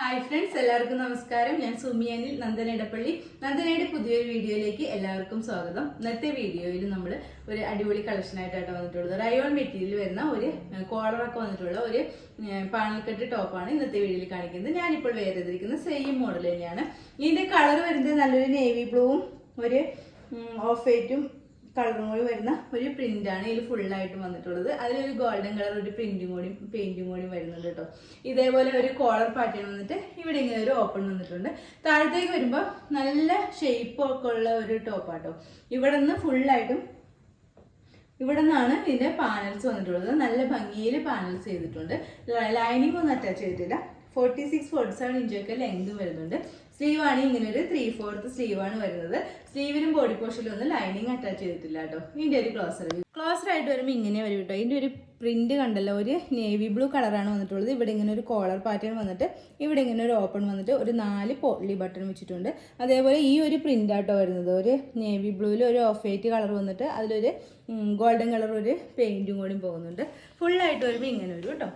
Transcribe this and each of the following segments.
Hi friends, എല്ലാവർക്കും നമസ്കാരം. ഞാൻ സുമിയാനിൽ നന്ദനയിടപ്പള്ളി. നന്ദനയുടെ പുതിയൊരു വീഡിയോയിലേക്ക് എല്ലാവർക്കും സ്വാഗതം. ഇന്നത്തെ വീഡിയോയിൽ നമ്മൾ ഒരു അടിപൊളി കളക്ഷനായിട്ടാണ് വന്നിട്ടുള്ളത്. റയോൺ മെറ്റീരിയൽ വരുന്ന ഒരു കോളറൊക്കെ വന്നിട്ടുള്ള ഒരു പാണൽക്കെട്ട് ടോപ്പാണ് ഇന്നത്തെ വീഡിയോയിൽ കാണിക്കുന്നത്. ഞാനിപ്പോൾ വേറെ ചെയ്തിരിക്കുന്നത് സെയിം മോഡൽ തന്നെയാണ്. ഇതിന്റെ കളർ വരുന്നത് നല്ലൊരു നേവി ബ്ലൂവും ഒരു ഓഫ് വൈറ്റും കളറും കൂടി വരുന്ന ഒരു പ്രിന്റാണ് ഇതിൽ ഫുള്ളായിട്ട് വന്നിട്ടുള്ളത്. അതിലൊരു ഗോൾഡൻ കളർ ഒരു പ്രിന്റും കൂടി പെയിന്റും കൂടി വരുന്നുണ്ട് കേട്ടോ. ഇതേപോലെ ഒരു കോളർ പാറ്റേൺ വന്നിട്ട് ഇവിടെ ഇങ്ങനെ ഒരു ഓപ്പൺ വന്നിട്ടുണ്ട്. താഴത്തേക്ക് വരുമ്പോൾ നല്ല ഷേപ്പ് ഒക്കെ ഉള്ള ഒരു ടോപ്പാട്ടോ. ഇവിടെ നിന്ന് ഫുള്ളായിട്ടും ഇവിടെ നിന്നാണ് ഇതിന്റെ പാനൽസ് വന്നിട്ടുള്ളത്. നല്ല ഭംഗിയിൽ പാനൽസ് ചെയ്തിട്ടുണ്ട്. ലൈനിങ് ഒന്നും അറ്റാച്ച് ചെയ്തിട്ടില്ല. 46-47 ഇഞ്ചൊക്കെ ലെങ്ത് വരുന്നുണ്ട്. സ്ലീവ് ആണ് ഇങ്ങനെ ഒരു 3/4 സ്ലീവ് ആണ് വരുന്നത്. സ്ലീവിലും ബോഡി പോർഷനിലും ഒന്നും ലൈനിങ് അറ്റാച്ച് ചെയ്തിട്ടില്ല കേട്ടോ. ഇതിന്റെ ഒരു ക്ലോസർ ആയിട്ട് വരുമ്പോൾ ഇങ്ങനെ വരും കേട്ടോ. ഇതിന്റെ ഒരു പ്രിന്റ് കണ്ടല്ലോ, ഒരു നേവി ബ്ലൂ കളറാണ് വന്നിട്ടുള്ളത്. ഇവിടെ ഇങ്ങനെ ഒരു കോളർ പാറ്റേൺ വന്നിട്ട് ഇവിടെ ഇങ്ങനെ ഒരു ഓപ്പൺ വന്നിട്ട് ഒരു 4 പോട്ട്ലി ബട്ടൺ വെച്ചിട്ടുണ്ട്. അതേപോലെ ഈ ഒരു പ്രിന്റ് ആട്ടോ വരുന്നത്. ഒരു നേവി ബ്ലൂവിൽ ഒരു ഓഫ് വൈറ്റ് കളർ വന്നിട്ട് അതിലൊരു ഗോൾഡൻ കളർ ഒരു പെയിന്റും കൂടി പോകുന്നുണ്ട്. ഫുള്ളായിട്ട് വരുമ്പോൾ ഇങ്ങനെ വരും കേട്ടോ.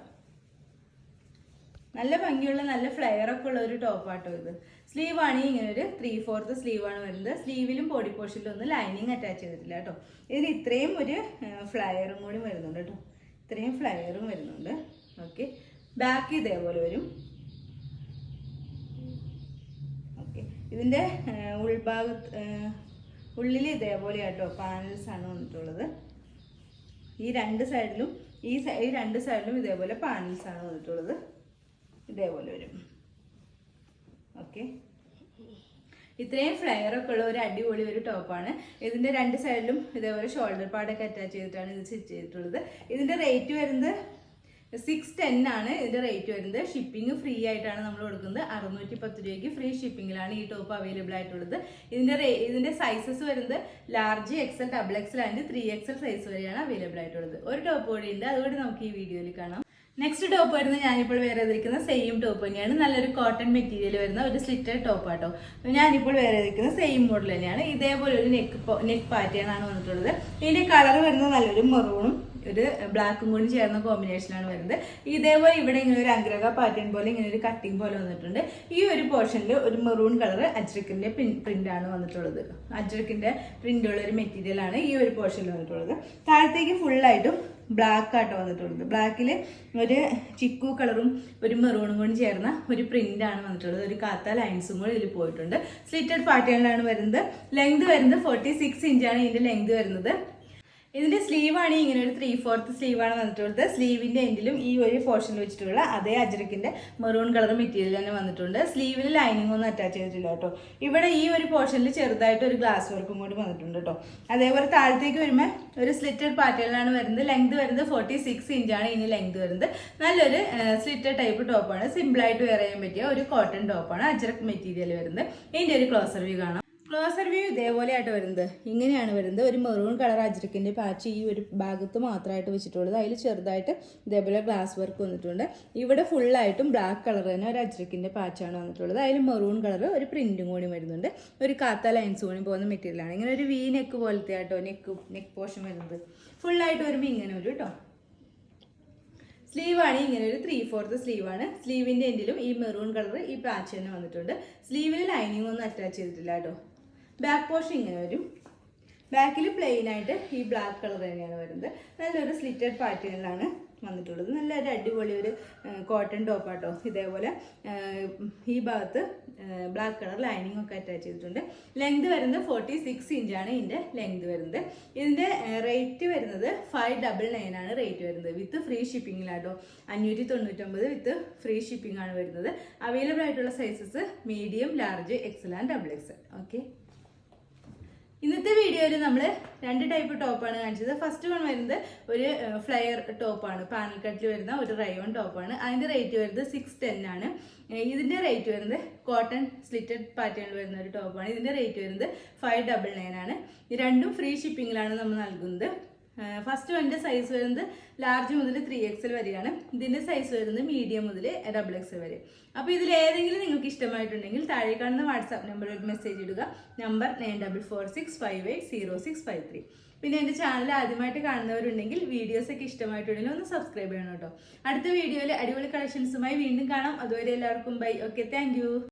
നല്ല ഭംഗിയുള്ള നല്ല ഫ്ലെയർ ഒക്കെ ഉള്ള ഒരു ടോപ്പാട്ടോ ഇത്. സ്ലീവ് ആണെങ്കിൽ ഇങ്ങനെ ഒരു 3/4 സ്ലീവ് ആണ് വരുന്നത്. സ്ലീവിലും ബോഡി പോർഷനിലും ഒന്നും ലൈനിങ് അറ്റാച്ച് ചെയ്തിട്ടില്ല കേട്ടോ. ഇതിന് ഇത്രയും ഒരു ഫ്ലയറും കൂടി വരുന്നുണ്ട് കേട്ടോ. ഇത്രയും ഫ്ലയറും വരുന്നുണ്ട്. ഓക്കെ, ബാക്ക് ഇതേപോലെ വരും. ഓക്കെ, ഇതിൻ്റെ ഉള്ളിൽ ഇതേപോലെ ആട്ടോ പാനൽസ് ആണ് വന്നിട്ടുള്ളത്. ഈ രണ്ട് സൈഡിലും ഇതേപോലെ പാനൽസ് ആണ് വന്നിട്ടുള്ളത്. ഇതേപോലെ വരും. ഓക്കെ, ഇത്രയും ഫ്ലെയർ ഒക്കെ ഉള്ള ഒരു അടിപൊളി ഒരു ടോപ്പാണ്. ഇതിന്റെ രണ്ട് സൈഡിലും ഇതേപോലെ ഷോൾഡർ പാഡൊക്കെ അറ്റാച്ച് ചെയ്തിട്ടാണ് ഇത് സ്റ്റിച്ച് ചെയ്തിട്ടുള്ളത്. ഇതിന്റെ റേറ്റ് വരുന്നത് 610 ആണ്. ഇതിന്റെ റേറ്റ് വരുന്നത്. ഷിപ്പിംഗ് ഫ്രീ ആയിട്ടാണ് നമ്മൾ കൊടുക്കുന്നത്. 610 രൂപയ്ക്ക് ഫ്രീ ഷിപ്പിംഗിലാണ് ഈ ടോപ്പ് അവൈലബിൾ ആയിട്ടുള്ളത്. ഇതിന്റെ സൈസസ് വരുന്നത് large, XL, XXL and 3XL size വരെയാണ് അവൈലബിൾ ആയിട്ടുള്ളത്. ഒരു ടോപ്പ് കൂടി ഉണ്ട്, അതുകൊണ്ട് നമുക്ക് ഈ വീഡിയോയിൽ കാണാം. നെക്സ്റ്റ് ടോപ്പ് വരുന്നത് ഞാനിപ്പോൾ വേറെ ചെയ്തിരിക്കുന്ന സെയിം ടോപ്പ് തന്നെയാണ്. നല്ലൊരു കോട്ടൺ മെറ്റീരിയൽ വരുന്ന ഒരു സ്ലിറ്റഡ് ടോപ്പ് ആട്ടോ. ഞാനിപ്പോൾ വേറെ ചെയ്തിരിക്കുന്ന സെയിം മോഡൽ തന്നെയാണ്. ഇതേപോലെ ഒരു നെക്ക് പാറ്റേൺ ആണ് വന്നിട്ടുള്ളത്. ഇതിന്റെ കളർ വരുന്നത് നല്ലൊരു മെറൂണും ഒരു ബ്ലാക്കും കൂടി ചേർന്ന കോമ്പിനേഷനാണ് വരുന്നത്. ഇതേപോലെ ഇവിടെ ഇങ്ങനെ ഒരു അഗ്രക പാറ്റേൺ പോലെ ഇങ്ങനെ ഒരു കട്ടിങ് പോലെ വന്നിട്ടുണ്ട്. ഈ ഒരു പോർഷനിൽ ഒരു മെറൂൺ കളർ അജ്രക്കിന്റെ പ്രിന്റ് ആണ് വന്നിട്ടുള്ളത്. അജ്രക്കിന്റെ പ്രിന്റ് ഉള്ള ഒരു മെറ്റീരിയൽ ആണ് ഈ ഒരു പോർഷനിൽ വന്നിട്ടുള്ളത്. താഴത്തേക്ക് ഫുള്ളായിട്ടും ബ്ലാക്ക് ആട്ടോ വന്നിട്ടുള്ളത്. ബ്ലാക്കിൽ ഒരു ചിക്കു കളറും ഒരു മെറൂണും കൂടി ചേർന്ന ഒരു പ്രിന്റ് ആണ് വന്നിട്ടുള്ളത്. ഒരു കാത്ത ലൈൻസും കൂടി ഇതിൽ പോയിട്ടുണ്ട്. സ്ലിറ്റഡ് പാറ്റേണിലാണ് വരുന്നത്. ലെങ്ത് വരുന്നത് 46 ഇഞ്ചാണ് ഇതിന്റെ ലെങ്ത് വരുന്നത്. ഇതിന്റെ സ്ലീവ് ആണ് ഇങ്ങനെ ഒരു 3/4 സ്ലീവ് ആണ് വന്നിട്ടുള്ളത്. സ്ലീവിന്റെ എൻഡിലും ഈ ഒരു പോർഷനിൽ വെച്ചിട്ടുള്ള അതേ അജ്രക്കിന്റെ മെറൂൺ കളർ മെറ്റീരിയൽ തന്നെ വന്നിട്ടുണ്ട്. സ്ലീവിൽ ലൈനിങ് ഒന്നും അറ്റാച്ച് ചെയ്തിട്ടില്ല കേട്ടോ. ഇവിടെ ഈ ഒരു പോർഷനിൽ ചെറുതായിട്ട് ഒരു ഗ്ലാസ് വർക്കും കൂടി വന്നിട്ടുണ്ട് കേട്ടോ. അതേപോലെ താഴത്തേക്ക് വരുമ്പോൾ ഒരു സ്ലിറ്റഡ് പാറ്റേണിലാണ് വരുന്നത്. ലെങ്ത് വരുന്നത് 46 ഇഞ്ചാണ് ഇതിന് ലെങ്ത് വരുന്നത്. നല്ലൊരു സ്ലിറ്റഡ് ടൈപ്പ് ടോപ്പാണ്. സിമ്പിളായിട്ട് വെയർ ചെയ്യാൻ പറ്റിയ ഒരു കോട്ടൺ ടോപ്പാണ്. അജ്രക് മെറ്റീരിയൽ വരുന്നത്. ഇതിന്റെ ഒരു ക്ലോസർ വ്യൂ കാണാം. ക്ലോസർ വ്യൂ ഇതേപോലെ ആയിട്ട് വരുന്നത്. ഇങ്ങനെയാണ് വരുന്നത്. ഒരു മെറൂൺ കളർ അജ്രക്കിന്റെ പാച്ച് ഈ ഒരു ഭാഗത്ത് മാത്രമായിട്ട് വെച്ചിട്ടുള്ളത്. അതിൽ ചെറുതായിട്ട് ഇതേപോലെ ഗ്ലാസ് വർക്ക് വന്നിട്ടുണ്ട്. ഇവിടെ ഫുള്ളായിട്ടും ബ്ലാക്ക് കളർ തന്നെ ഒരു അജ്രക്കിന്റെ പാച്ചാണ് വന്നിട്ടുള്ളത്. അതിൽ മെറൂൺ കളർ ഒരു പ്രിന്റും കൂടി വരുന്നുണ്ട്. ഒരു കാത്ത ലൈൻസ് കൂടി പോകുന്ന മെറ്റീരിയലാണ്. ഇങ്ങനെ ഒരു വി നെക്ക് പോലത്തെ ആട്ടോ നെക്ക് പോർഷൻ വരുന്നത്. ഫുള്ളായിട്ട് വരുമ്പോൾ ഇങ്ങനെ ഒരു കേട്ടോ. സ്ലീവ് ആണ് ഇങ്ങനെ ഒരു 3/4 സ്ലീവ് ആണ്. സ്ലീവിന്റെ എൻഡിലും ഈ മെറൂൺ കളർ ഈ പാച്ച് തന്നെ വന്നിട്ടുണ്ട്. സ്ലീവിൽ ലൈനിങ് ഒന്നും അറ്റാച്ച് ചെയ്തിട്ടില്ല കേട്ടോ. ബാക്ക് പോർഷൻ ഇങ്ങനെ വരും. ബാക്കിൽ പ്ലെയിൻ ആയിട്ട് ഈ ബ്ലാക്ക് കളർ തന്നെയാണ് വരുന്നത്. നല്ലൊരു സ്ലിറ്റഡ് പാറ്റേണിലാണ് വന്നിട്ടുള്ളത്. നല്ലൊരു അടിപൊളി ഒരു കോട്ടൺ ടോപ്പാട്ടോ. ഇതേപോലെ ഈ ഭാഗത്ത് ബ്ലാക്ക് കളർ ലൈനിങ് ഒക്കെ അറ്റാച്ച് ചെയ്തിട്ടുണ്ട്. ലെങ്ത് വരുന്നത് 46 ഇഞ്ചാണ് ഇതിൻ്റെ ലെങ്ത് വരുന്നത്. ഇതിൻ്റെ റേറ്റ് വരുന്നത് 599 ആണ് റേറ്റ് വരുന്നത്. വിത്ത് ഫ്രീ ഷിപ്പിങ്ങിലാട്ടോ. 599 വിത്ത് ഫ്രീ ഷിപ്പിംഗ് ആണ് വരുന്നത്. അവൈലബിൾ ആയിട്ടുള്ള sizes medium, large, XL and XXL. Okay, ഇന്നത്തെ വീഡിയോയിൽ നമ്മൾ 2 ടൈപ്പ് ടോപ്പാണ് കാണിച്ചത്. ഫസ്റ്റ് വൺ വരുന്നത് ഒരു ഫ്ലയർ ടോപ്പാണ്. പാനൽ കട്ടിൽ വരുന്ന ഒരു റയോൺ ടോപ്പാണ്. അതിൻ്റെ റേറ്റ് വരുന്നത് 610 ആണ്. ഇതിൻ്റെ റേറ്റ് വരുന്നത് കോട്ടൺ സ്ലിറ്റഡ് പാറ്റേണിൽ വരുന്ന ഒരു ടോപ്പാണ്. ഇതിൻ്റെ റേറ്റ് വരുന്നത് 599 ആണ്. ഈ രണ്ടും ഫ്രീ ഷിപ്പിങ്ങിലാണ് നമ്മൾ നൽകുന്നത്. ഫസ്റ്റ് വൻ്റെ സൈസ് വരുന്നത് ലാർജ് മുതൽ 3XL വരെയാണ്. ഇതിൻ്റെ സൈസ് വരുന്നത് മീഡിയം മുതൽ XXL വരെ. അപ്പോൾ ഇതിൽ ഏതെങ്കിലും നിങ്ങൾക്ക് ഇഷ്ടമായിട്ടുണ്ടെങ്കിൽ താഴെ കാണുന്ന വാട്സാപ്പ് നമ്പറിൽ ഒരു മെസ്സേജ് ഇടുക. നമ്പർ 9446580653. പിന്നെ എൻ്റെ ചാനൽ ആദ്യമായിട്ട് കാണുന്നവരുണ്ടെങ്കിൽ വീഡിയോസൊക്കെ ഇഷ്ടമായിട്ടുണ്ടെങ്കിൽ ഒന്ന് സബ്സ്ക്രൈബ് ചെയ്യണം കേട്ടോ. അടുത്ത വീഡിയോയിൽ അടിപൊളി കളക്ഷൻസുമായി വീണ്ടും കാണാം. അതുവരെ എല്ലാവർക്കും ബൈ. Okay, thank you.